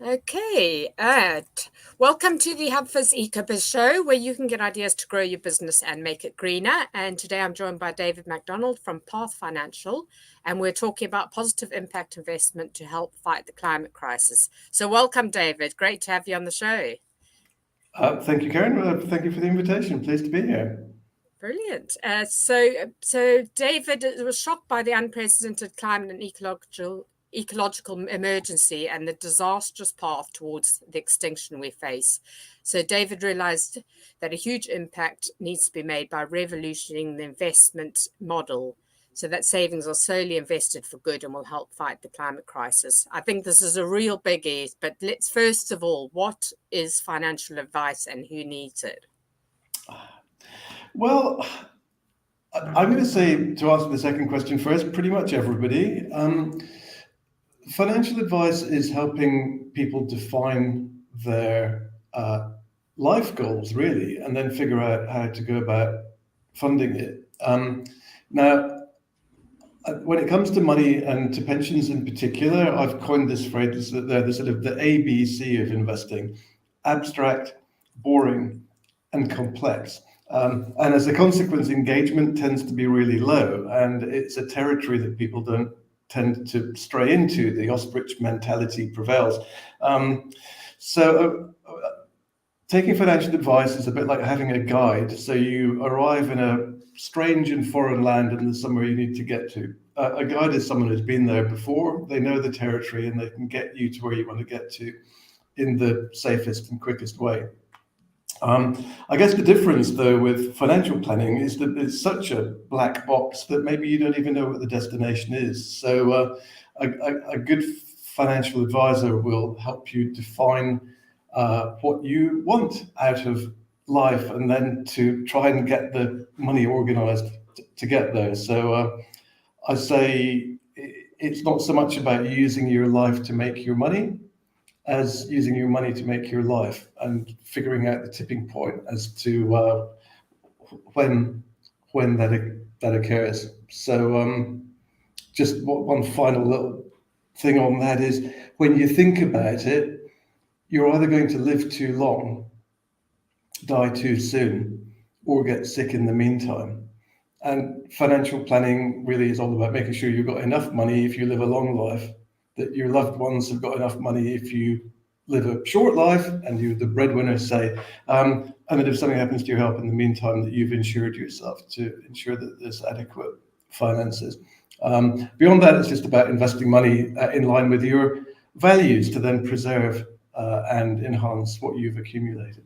Okay, welcome to the HubFizz EcoBiz show, where you can get ideas to grow your business and make it greener. And today I'm joined by David MacDonald from Path Financial, and we're talking about positive impact investment to help fight the climate crisis. So welcome, David. Great to have you on the show. Thank you, Karen. Thank you for the invitation. Pleased to be here. Brilliant. So David was shocked by the unprecedented climate and ecological emergency and the disastrous path towards the extinction we face. So David realized that a huge impact needs to be made by revolutionizing the investment model so that savings are solely invested for good and will help fight the climate crisis. I think this is a real biggie, but let's first of all, what is financial advice and who needs it? Well, I'm going to say, to answer the second question first, pretty much everybody. Financial advice is helping people define their life goals, really, and then figure out how to go about funding it. Now, when it comes to money and to pensions in particular, I've coined this phrase that they're the sort of the ABC of investing: abstract, boring, and complex. And as a consequence, engagement tends to be really low, and it's a territory that people don't tend to stray into. The ostrich mentality prevails. Taking financial advice is a bit like having a guide. So you arrive in a strange and foreign land and there's somewhere you need to get to. A guide is someone who's been there before, they know the territory, and they can get you to where you want to get to in the safest and quickest way. I guess the difference, though, with financial planning is that it's such a black box that maybe you don't even know what the destination is. So a good financial advisor will help you define what you want out of life and then to try and get the money organized to get there. So I say it's not so much about using your life to make your money as using your money to make your life, and figuring out the tipping point as to when that occurs. So just one final little thing on that is, when you think about it, you're either going to live too long, die too soon, or get sick in the meantime. And financial planning really is all about making sure you've got enough money if you live a long life, that your loved ones have got enough money if you live a short life, and you're the breadwinner, say, and that if something happens to your health in the meantime, that you've insured yourself to ensure that there's adequate finances. Beyond that, it's just about investing money in line with your values to then preserve and enhance what you've accumulated.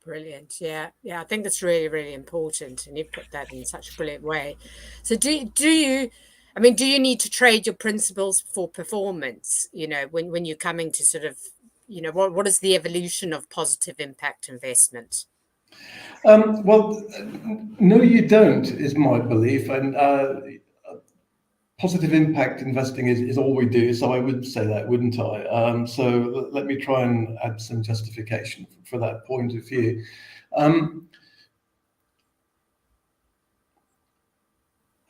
Brilliant. Yeah. I think that's really, really important. And you put that in such a brilliant way. So do you need to trade your principles for performance, when you're coming to sort of, what is the evolution of positive impact investment? Well, no, you don't, is my belief. And positive impact investing is all we do. So I would say that, wouldn't I? So let me try and add some justification for that point of view. I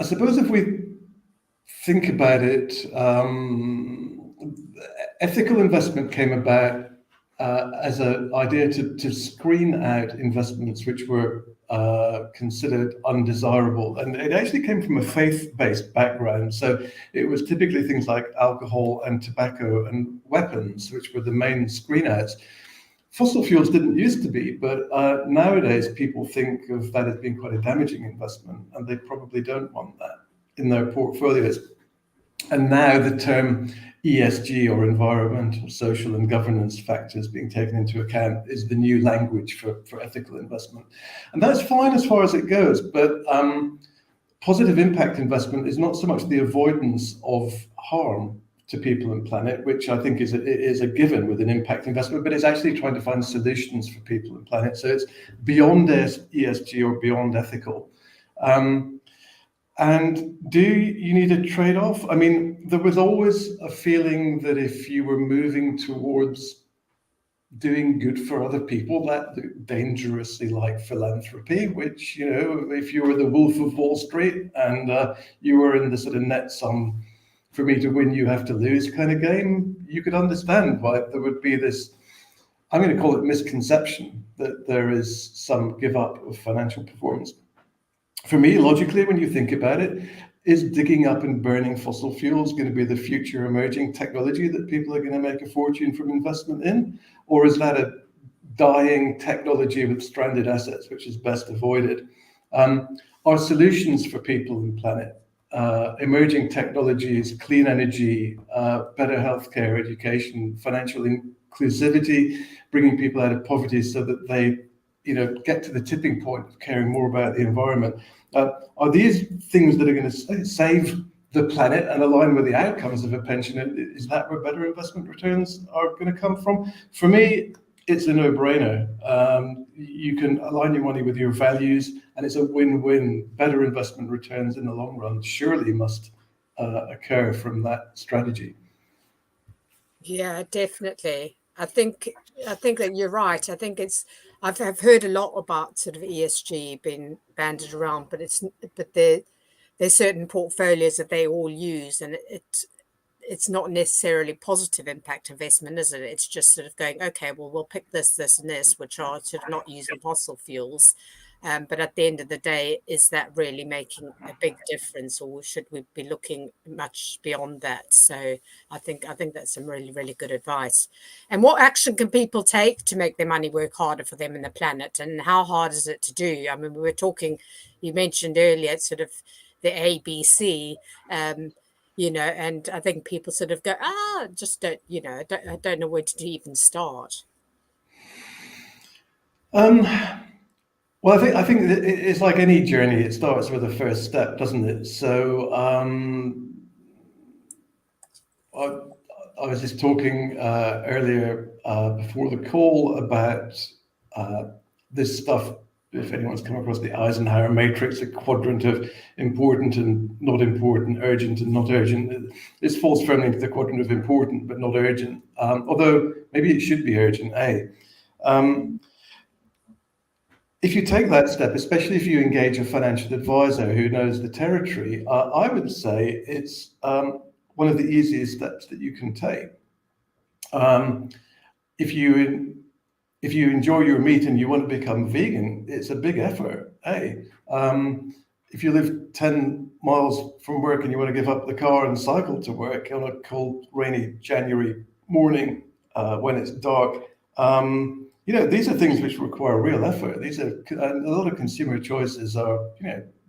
suppose if we think about it, ethical investment came about as an idea to screen out investments which were considered undesirable. And it actually came from a faith-based background. So it was typically things like alcohol and tobacco and weapons, which were the main screen outs. Fossil fuels didn't used to be, but nowadays people think of that as being quite a damaging investment, and they probably don't want that in their portfolios. And now the term ESG, or environmental, social, and governance factors, being taken into account is the new language for ethical investment. And that's fine as far as it goes, but positive impact investment is not so much the avoidance of harm to people and planet, which I think is a given with an impact investment, but it's actually trying to find solutions for people and planet. So it's beyond ESG or beyond ethical. And do you need a trade-off? I mean, there was always a feeling that if you were moving towards doing good for other people, that looked dangerously like philanthropy, which, if you were the Wolf of Wall Street and you were in the sort of net sum for me to win, you have to lose kind of game, you could understand why there would be this, I'm going to call it misconception, that there is some give up of financial performance. For me, logically, when you think about it, is digging up and burning fossil fuels going to be the future emerging technology that people are going to make a fortune from investment in? Or is that a dying technology with stranded assets, which is best avoided? Are solutions for people and planet, emerging technologies, clean energy, better healthcare, education, financial inclusivity, bringing people out of poverty so that they get to the tipping point of caring more about the environment. Are these things that are going to save the planet and align with the outcomes of a pension? Is that where better investment returns are going to come from? For me, it's a no-brainer. You can align your money with your values, and it's a win-win. Better investment returns in the long run surely must occur from that strategy. Yeah, definitely. I think that you're right. I think I've heard a lot about sort of ESG being banded around, but there's certain portfolios that they all use, and it's not necessarily positive impact investment, is it? It's just sort of going, okay, well, we'll pick this, this, and this, which are sort of not using fossil fuels. But at the end of the day, is that really making a big difference, or should we be looking much beyond that? So I think that's some really, really good advice. And what action can people take to make their money work harder for them and the planet? And how hard is it to do? I mean, we were talking, you mentioned earlier, sort of the ABC, and I think people sort of go, just don't, I don't know where to even start. Well, I think it's like any journey. It starts with the first step, doesn't it? So I was just talking earlier before the call about this stuff. If anyone's come across the Eisenhower matrix, a quadrant of important and not important, urgent and not urgent, this falls firmly into the quadrant of important but not urgent. Although maybe it should be urgent. If you take that step, especially if you engage a financial advisor who knows the territory, I would say it's one of the easiest steps that you can take. If you enjoy your meat and you want to become vegan, it's a big effort. If you live 10 miles from work and you want to give up the car and cycle to work on a cold, rainy January morning when it's dark, these are things which require real effort. These are a lot of consumer choices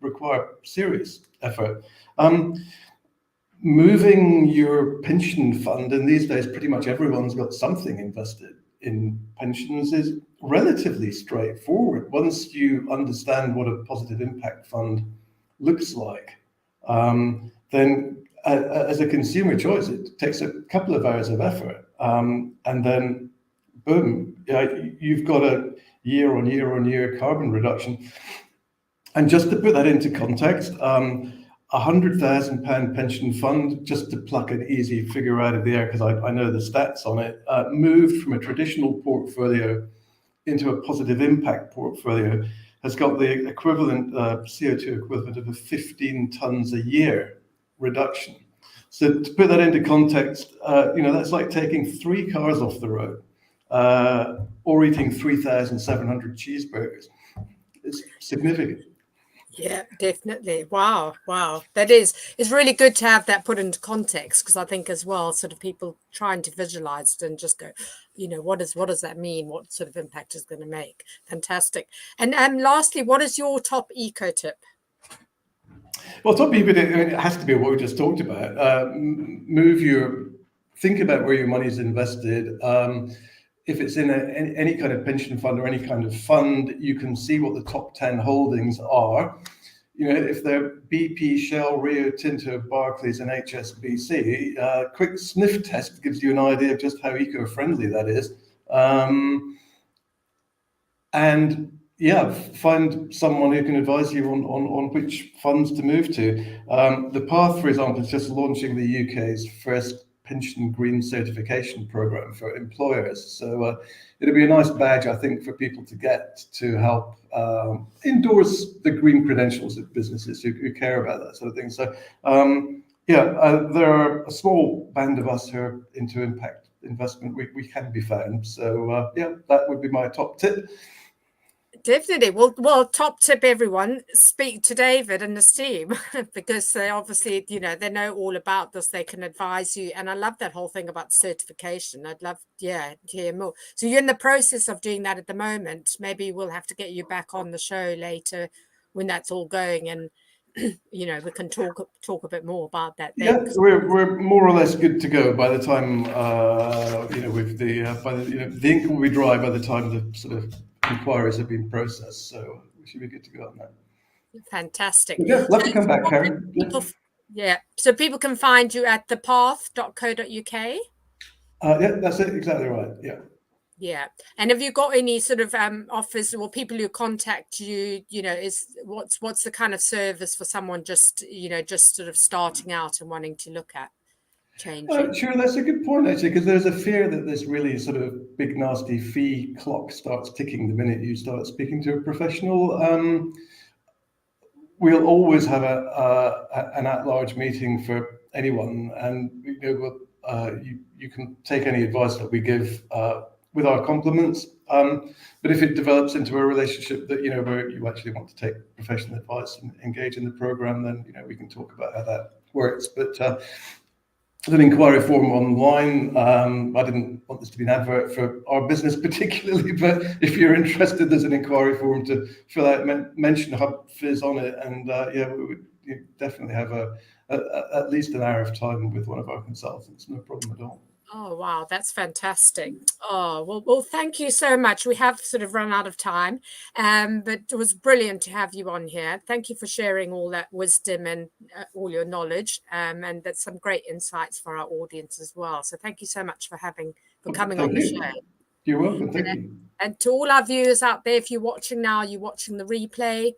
require serious effort. Moving your pension fund, and these days pretty much everyone's got something invested in pensions, is relatively straightforward once you understand what a positive impact fund looks like. Then as a consumer choice, it takes a couple of hours of effort, and then boom, you've got a year on year carbon reduction. And just to put that into context, £100,000 pension fund, just to pluck an easy figure out of the air because I know the stats on it, moved from a traditional portfolio into a positive impact portfolio, has got the equivalent CO2 equivalent of 15 tons a year reduction. So to put that into context, that's like taking 3 cars off the road. Or eating 3,700 cheeseburgers. It's significant. Yeah, definitely. Wow. It's really good to have that put into context, because I think as well, sort of people trying to visualize it and just go, what does that mean? What sort of impact is going to make? Fantastic. And lastly, what is your top eco tip? Well, top eco tip, it has to be what we just talked about. Think about where your money is invested. If it's in any kind of pension fund or any kind of fund, you can see what the top 10 holdings are. If they're BP, Shell, Rio Tinto, Barclays, and HSBC, a quick sniff test gives you an idea of just how eco-friendly that is. Find someone who can advise you on which funds to move to. The Path, for example, is just launching the UK's first pension green certification program for employers. So it'll be a nice badge, I think, for people to get to help endorse the green credentials of businesses who care about that sort of thing. So Yeah, there are a small band of us who are into impact investment. We can be found. So yeah, that would be my top tip. Definitely. Well, top tip, everyone, speak to David and his team because they obviously, they know all about this. They can advise you. And I love that whole thing about certification. I'd love, to hear more. So you're in the process of doing that at the moment. Maybe we'll have to get you back on the show later when that's all going, and we can talk a bit more about that then. Yeah, we're more or less good to go by the time with the ink will be dry by the time the sort of inquiries have been processed. So we should be good to go on that. Fantastic. But yeah, love to come back, Karen. So people can find you at thepath.co.uk. Yeah, that's it. Exactly right. Yeah. Yeah. And have you got any sort of offers or people who contact you, is what's the kind of service for someone just sort of starting out and wanting to look at changing? Sure, that's a good point actually, because there's a fear that this really sort of big nasty fee clock starts ticking the minute you start speaking to a professional. We'll always have an at-large meeting for anyone, and you can take any advice that we give with our compliments. But if it develops into a relationship that where you actually want to take professional advice and engage in the program, then we can talk about how that works. But there's an inquiry form online. I didn't want this to be an advert for our business particularly, but if you're interested, there's an inquiry form to fill out. Mention Hub Fizz on it, and we would definitely have at least an hour of time with one of our consultants. No problem at all. Oh, wow. That's fantastic. Oh, well, thank you so much. We have sort of run out of time, but it was brilliant to have you on here. Thank you for sharing all that wisdom and all your knowledge. And that's some great insights for our audience as well. So thank you so much for coming on the show. You're welcome. Thank you. And to all our viewers out there, if you're watching now, you're watching the replay,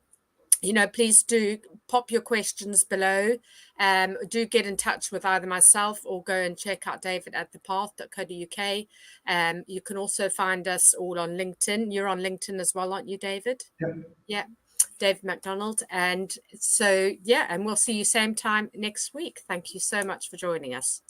please do pop your questions below. Do get in touch with either myself or go and check out David at thepath.co.uk. You can also find us all on LinkedIn. You're on LinkedIn as well, aren't you, David? Yep. Yeah. David MacDonald. And so, and we'll see you same time next week. Thank you so much for joining us.